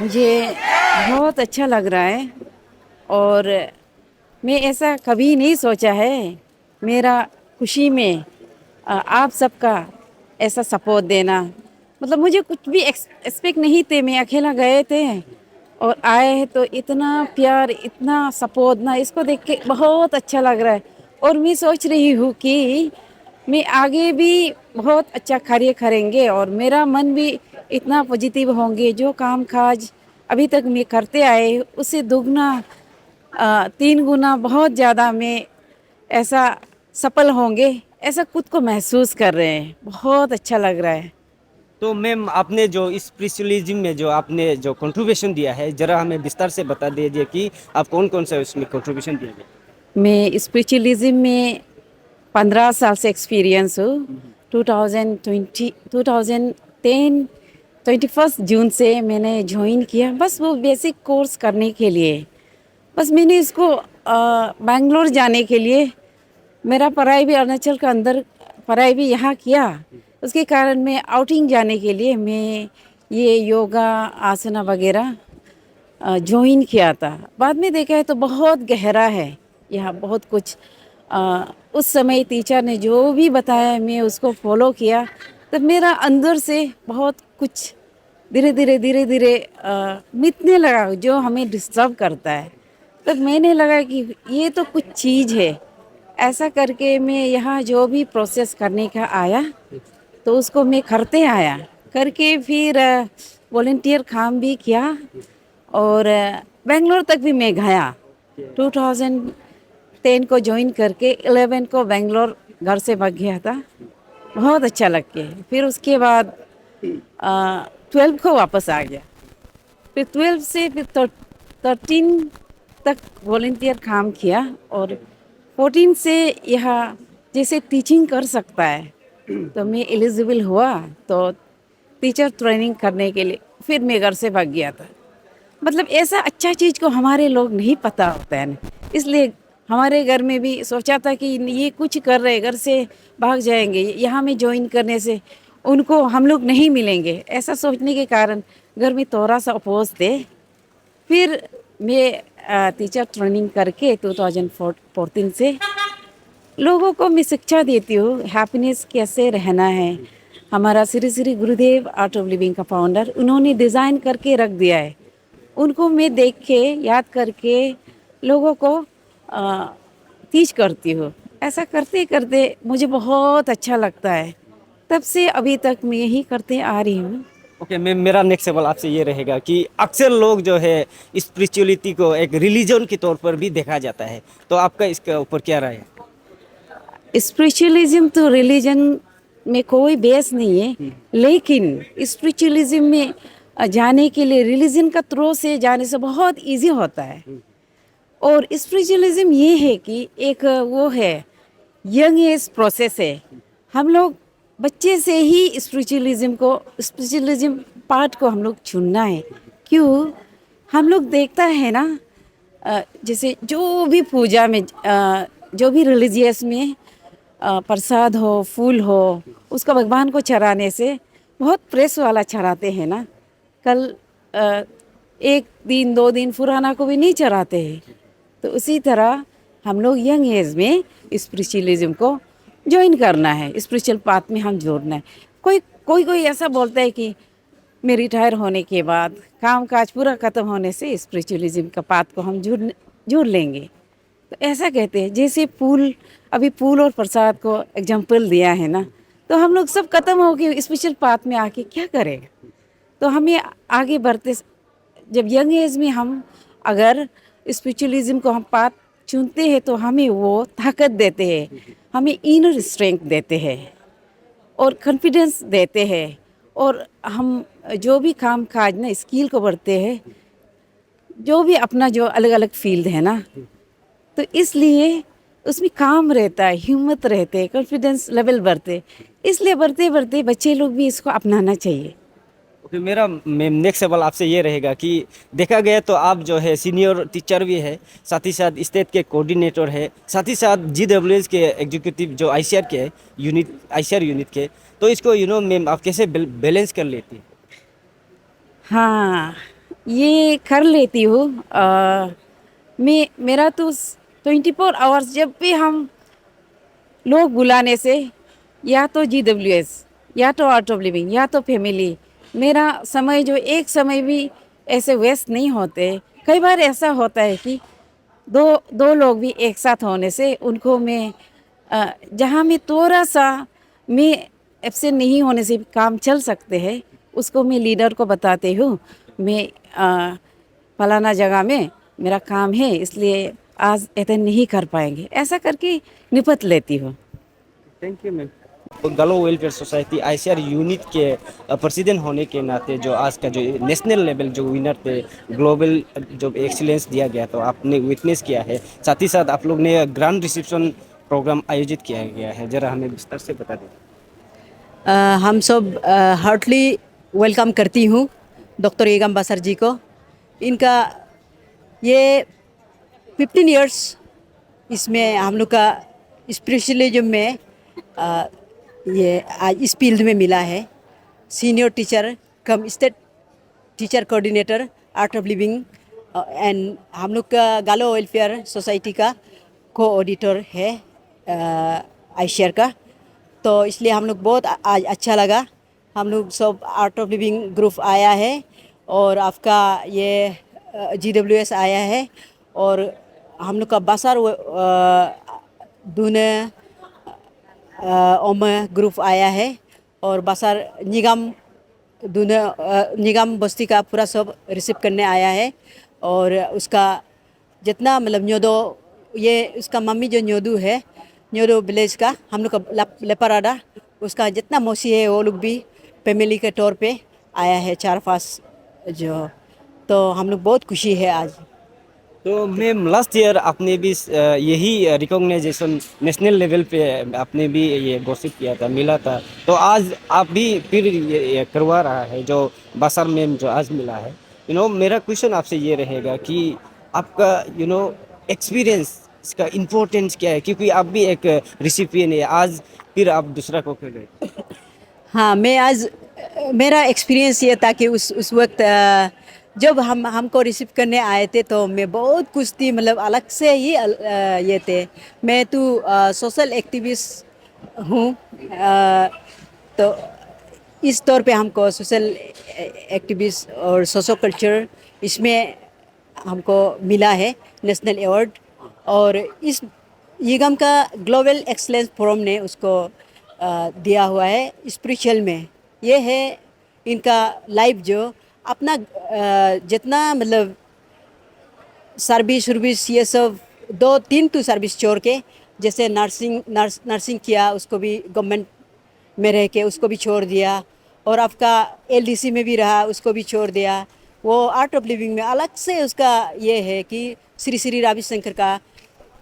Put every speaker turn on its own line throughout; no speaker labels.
मुझे बहुत अच्छा लग रहा है और मैं ऐसा कभी नहीं सोचा है। मेरा खुशी में आप सबका ऐसा सपोर्ट देना, मतलब मुझे कुछ भी एक्सपेक्ट नहीं थे। मैं अकेला गए थे और आए हैं तो इतना प्यार, इतना सपोर्ट ना, इसको देख के बहुत अच्छा लग रहा है। और मैं सोच रही हूँ कि मैं आगे भी बहुत अच्छा कार्य करेंगे और मेरा मन भी इतना पॉजिटिव होंगे। जो काम काज अभी तक मैं करते आए उससे दुगना, तीन गुना बहुत ज़्यादा मैं ऐसा सफल होंगे, ऐसा खुद को महसूस कर रहे हैं। बहुत अच्छा लग रहा है।
तो मैम आपने जो इस स्पिरिचुअलिज्म में जो आपने जो कंट्रीब्यूशन दिया है, जरा हमें विस्तार से बता दीजिए कि आप कौन कौन सा उसमें कंट्रीब्यूशन दिए हैं।
मैं स्पिरिचुअलिज्म में 15 साल से एक्सपीरियंस हूँ। 2020 2010 21 जून से मैंने ज्वाइन किया, बस वो बेसिक कोर्स करने के लिए। बस मैंने इसको बैंगलोर जाने के लिए, मेरा पढ़ाई भी अरुणाचल के अंदर, पढ़ाई भी यहाँ किया। उसके कारण मैं आउटिंग जाने के लिए मैं ये योगा आसना वगैरह ज्वाइन किया था। बाद में देखा है तो बहुत गहरा है यहाँ, बहुत कुछ। उस समय टीचर ने जो भी बताया मैं उसको फॉलो किया, तब मेरा अंदर से बहुत कुछ धीरे धीरे मिटने लगा जो हमें डिस्टर्ब करता है। तब मैंने लगा कि ये तो कुछ चीज़ है। ऐसा करके मैं यहाँ जो भी प्रोसेस करने का आया तो उसको मैं करते आया, करके फिर वॉलेंटियर काम भी किया और बेंगलोर तक भी मैं गया। 2010 को ज्वाइन करके 11 को बेंगलोर घर से भाग गया था। बहुत अच्छा लग के फिर उसके बाद 12 को वापस आ गया। फिर 12 से फिर 13 तक वॉलेंटियर काम किया और 14 से यहाँ जैसे टीचिंग कर सकता है तो मैं एलिजिबल हुआ, तो टीचर ट्रेनिंग करने के लिए फिर मैं घर से भाग गया था। मतलब ऐसा अच्छा चीज़ को हमारे लोग नहीं पता होता है ना, इसलिए हमारे घर में भी सोचा था कि ये कुछ कर रहे घर से भाग जाएंगे, यहाँ में ज्वाइन करने से उनको हम लोग नहीं मिलेंगे, ऐसा सोचने के कारण घर में थोड़ा सा अपोज थे। फिर मैं टीचर ट्रेनिंग करके 2014 से लोगों को मैं शिक्षा देती हूँ हैप्पीनेस कैसे रहना है। हमारा Shri Shri Gurudev art of living का फाउंडर, उन्होंने डिज़ाइन करके रख दिया है। उनको मैं देख के याद करके लोगों को टीच करती हूँ। ऐसा करते करते मुझे बहुत अच्छा लगता है। तब से अभी तक मैं यही करते आ रही हूँ।
ओके मैम, मेरा नेक्स्ट सवाल आपसे ये रहेगा कि अक्सर लोग जो है स्पिरिचुअलिटी को एक रिलीजन के तौर पर भी देखा जाता है, तो आपका इसके ऊपर क्या राय है।
स्पिरिचुअलिज्म तो रिलीजन में कोई बेस नहीं है, लेकिन स्पिरिचुअलिज्म में जाने के लिए रिलीजन का थ्रू से जाने से बहुत इजी होता है। और स्पिरिचुअलिज्म ये है कि एक वो है, यंग एज प्रोसेस है। हम लोग बच्चे से ही स्पिरिचुअलिज्म पार्ट को हम लोग चुनना है। क्यों? हम लोग देखता है ना, जैसे जो भी पूजा में, जो भी रिलीजियस में प्रसाद हो, फूल हो, उसका भगवान को चढ़ाने से बहुत प्रेस वाला चढ़ाते हैं ना। कल एक दिन दो दिन पुराना को भी नहीं चढ़ाते हैं। तो उसी तरह हम लोग यंग एज में स्पिरिचुअलिज्म को ज्वाइन करना है, स्पिरिचुअल पाथ में हम जोड़ना है। कोई कोई कोई ऐसा बोलता है कि मैं रिटायर होने के बाद काम काज पूरा ख़त्म होने से स्पिरिचुअलिज्म का पाथ को हम जुड़ लेंगे। तो ऐसा कहते हैं, जैसे फूल, अभी फूल और प्रसाद को एग्जाम्पल दिया है ना, तो हम लोग सब खत्म हो गए स्पिरिचुअल पाथ में आके क्या करेगा। तो हमें आगे बढ़ते, जब यंग एज में हम अगर स्पिरिचुअलिज्म को हम पाथ चुनते हैं तो हमें वो ताकत देते हैं, हमें इनर स्ट्रेंथ देते हैं और कॉन्फिडेंस देते हैं। और हम जो भी काम काज ना स्किल को बढ़ते हैं, जो भी अपना जो अलग अलग फील्ड है ना, तो इसलिए उसमें काम रहता है, हिम्मत रहते, कॉन्फिडेंस लेवल बढ़ते। इसलिए बढ़ते बढ़ते बच्चे लोग भी इसको अपनाना चाहिए।
ओके, मेरा मैम नेक्स्ट सवाल आपसे ये रहेगा कि देखा गया तो आप जो है सीनियर टीचर भी है, साथ ही साथ स्टेट के कोऑर्डिनेटर है, साथ ही साथ GWS के एग्जीक्यूटिव जो ICR के यूनिट, ICR यूनिट के, तो इसको मैम आप कैसे बैलेंस कर लेती हैं।
हाँ, ये कर लेती हूँ। मेरा तो 24 आवर्स जब भी हम लोग बुलाने से, या तो GWS, या तो आर्ट ऑफ लिविंग, या तो फैमिली, मेरा समय जो एक समय भी ऐसे वेस्ट नहीं होते। कई बार ऐसा होता है कि दो दो लोग भी एक साथ होने से उनको मैं जहाँ मैं थोड़ा सा मैं एब्सेंट नहीं होने से काम चल सकते हैं, उसको मैं लीडर को बताती हूँ। मैं फलाना जगह में मेरा काम है, इसलिए आज अटेंड नहीं कर पाएंगे, ऐसा करके निपट लेती हूँ।
Thank you ma'am. तो गलो वेलफेयर सोसाइटी आईसीआर यूनिट के प्रेसिडेंट होने के नाते जो आज का जो नेशनल लेवल जो विनर थे, ग्लोबल जो एक्सीलेंस दिया गया तो आपने विटनेस किया है, साथ ही साथ आप लोग ने ग्रैंड रिसेप्शन प्रोग्राम आयोजित किया गया है, जरा हमें विस्तार से बता दें।
हम सब हार्टली वेलकम करती हूँ डॉक्टर ईगम बासर जी को। इनका ये 15 इयर्स इसमें हम लोग का स्पेशलिज्म में ये आज इस फील्ड में मिला है। Senior teacher come state teacher coordinator art of living and हम लोग का गालो वेलफेयर सोसाइटी का को ऑडिटर है आईसीआर का। तो इसलिए हम लोग बहुत आज अच्छा लगा। हम लोग सब आर्ट ऑफ लिविंग ग्रुप आया है और आपका ये GWS आया है और हम लोग का बासार दूने ओम ग्रुप आया है और बासार निगम दूने निगम बस्ती का पूरा सब रिसीव करने आया है। और उसका जितना मतलब न्योदो ये उसका मम्मी जो न्योदू है, न्योदो विलेज का हम लोग का लेपराडा, उसका जितना मौसी है वो लोग भी फैमिली के तौर पे आया है 4-5 जो। तो हम लोग बहुत खुशी है आज।
तो मैम लास्ट ईयर आपने भी यही रिकॉग्नाइजेशन नेशनल लेवल पे आपने भी ये घोषित किया था, मिला था, तो आज आप भी फिर ये करवा रहा है जो बासर मैम जो आज मिला है। मेरा क्वेश्चन आपसे ये रहेगा कि आपका एक्सपीरियंस, इसका इम्पोर्टेंस क्या है, क्योंकि आप भी एक रिसिपिएंट है, आज फिर आप दूसरा को कर रहे।
हाँ, मैं आज मेरा एक्सपीरियंस ये था कि उस वक्त जब हमको रिसीव करने आए थे तो मैं बहुत कुछ थी, मतलब अलग से ही ये थे। मैं तो सोशल एक्टिविस्ट हूँ, तो इस तौर पे हमको सोशल एक्टिविस्ट और सोशो कल्चर इसमें हमको मिला है नेशनल अवार्ड। और इस ईगम का ग्लोबल एक्सलेंस फोरम ने उसको दिया हुआ है स्पिरिचुअल में। ये है इनका लाइफ जो अपना जितना मतलब सर्विस ये सब 2-3 तो सर्विस छोड़ के, जैसे नर्सिंग किया उसको भी गवर्नमेंट में रह के उसको भी छोड़ दिया, और आपका LDC में भी रहा उसको भी छोड़ दिया। वो आर्ट ऑफ लिविंग में अलग से उसका ये है कि श्री श्री रविशंकर का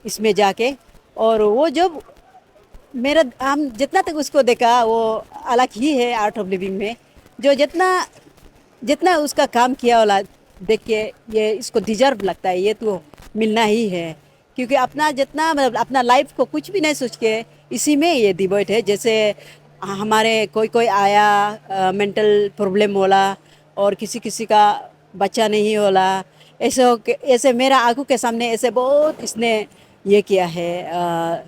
इसमें जाके, और वो जब मेरा हम जितना तक उसको देखा वो अलग ही है आर्ट ऑफ लिविंग में। जो जितना उसका काम किया वाला देख के ये इसको डिजर्व लगता है, ये तो मिलना ही है, क्योंकि अपना जितना मतलब अपना लाइफ को कुछ भी नहीं सोच के इसी में ये डिवोट है। जैसे हमारे कोई आया मेंटल प्रॉब्लम होला और किसी का बच्चा नहीं होला, ऐसे मेरा आंखों के सामने ऐसे बहुत इसने ये किया है,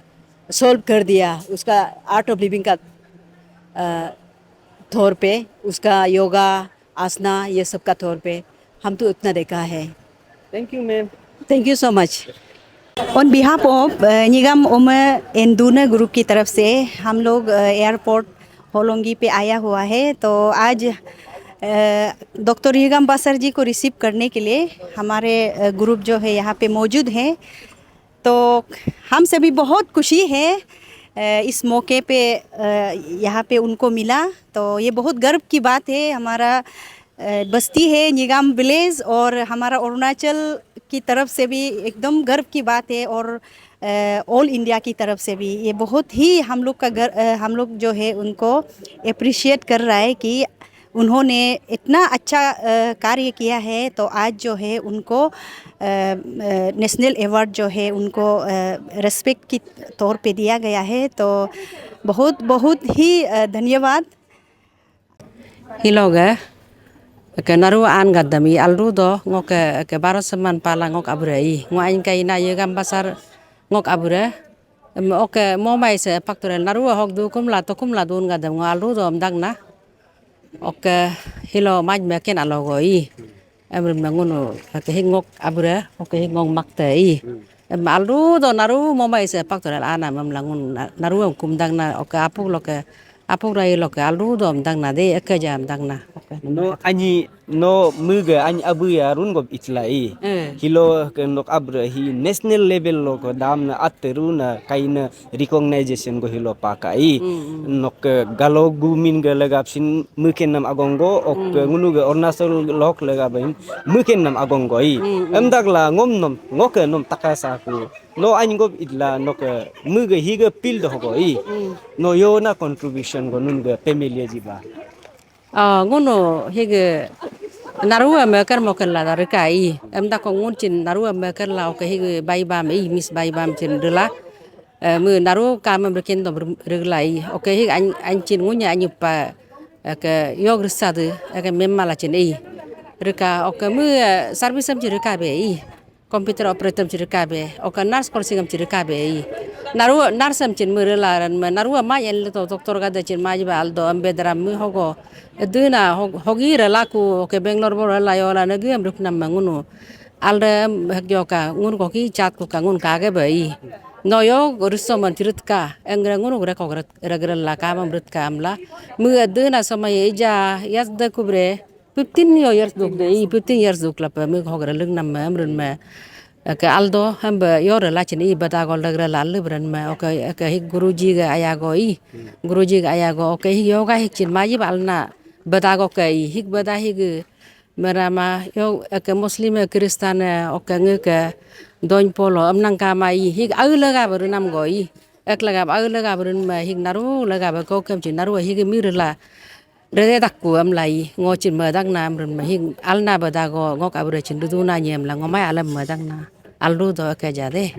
सॉल्व कर दिया उसका आर्ट ऑफ लिविंग का तौर पे, उसका योगा आसना ये सब का तौर पे हम तो उतना देखा है।
Thank you ma'am.
Thank you so much.
On behalf of Nigam Om N Doone group की तरफ से हम लोग एयरपोर्ट होलोंगी पे आया हुआ है। तो आज डॉक्टर निगम बासर जी को रिसीव करने के लिए हमारे ग्रुप जो है यहाँ पे मौजूद हैं। तो हम सभी बहुत खुशी है इस मौके पे यहाँ पे उनको मिला, तो ये बहुत गर्व की बात है। हमारा बस्ती है निगम विलेज और हमारा अरुणाचल की तरफ से भी एकदम गर्व की बात है, और ऑल इंडिया की तरफ से भी ये बहुत ही हम लोग जो है उनको अप्रिशिएट कर रहा है कि उन्होंने इतना अच्छा कार्य किया है। तो आज जो है उनको नेशनल अवार्ड जो है उनको रेस्पेक्ट की तौर पे दिया गया है। तो बहुत बहुत ही धन्यवाद।
Hiloga, ke naru an gadami alru do ngok ke baro seman pala ngok abrei ngo ain kai na ye gam basar ngok abre oke mo mai se faktor naru hok du kum la dun gadam ngo alru do am dang na oke hilo maj me ken alogoi emrim nangono ke hingok abre oke hingong maktei alru do naru mo mai se faktor ana mam langun naru kum dang na oke apuk rai loke alru do am dang na de ke jam dang na oke
no ani no muga ani abu ya run gob itlai hilo ke nok abra hi national level lo ko dam na ateru na kaina recognition go hilo pakai nok galo gumin ga lagap sin muken nam agongo ok ngunu ga ornasol lok lagabain muken nam agongo i amdagla ngom nom ngoke nom takasa ku no ani gob itla nok muga higa pil do go i no yo na contribution go nun ga family jiba
ngono hege narua meker mokel la rekai em da ko ngun chin narua meker la ke hege bai bam mis bai bam chin dela mu naru ka mem reken do reglai oke hege an chin ngunya anyu pa ke yog risade ke mem mala chin reka oke mu service am reka be computer operator reka be oke nurse course am reka be naru nurse am chin mu la naru ma yel to doctor ga de chin ma jiba aldo ambe dram mu hogo duna hogi relaku ke Bangalore bor la yo la nagi am rupna mangunu alde hagyoka ngun ko ki chat ko ka ngun ka ge bai no yo russo man tirutka engra ngunu gra ko gra la ka mam rutka amla mu duna sama ja yas de kubre 15 years duk de 15 years duk la pa mu hogra lung nam amrun ma ke aldo hamba yor la chini bata gol dagra la libran ma ke guruji ga ayago guruji ga ayago ke yoga hik chin ma ji balna bata go ke hik bata hik merama yo ke muslim kristan oke nge ke don polo amnang ka mai hik au laga barunam go ek laga au laga barun ma hik naru laga ba ko kem chin naru hik mirla re dakku am lai ngo chin ma dak nam run ma hik alna bata go ngok abre chin du na nyem la ngomai alam ma dak na alru do ke jade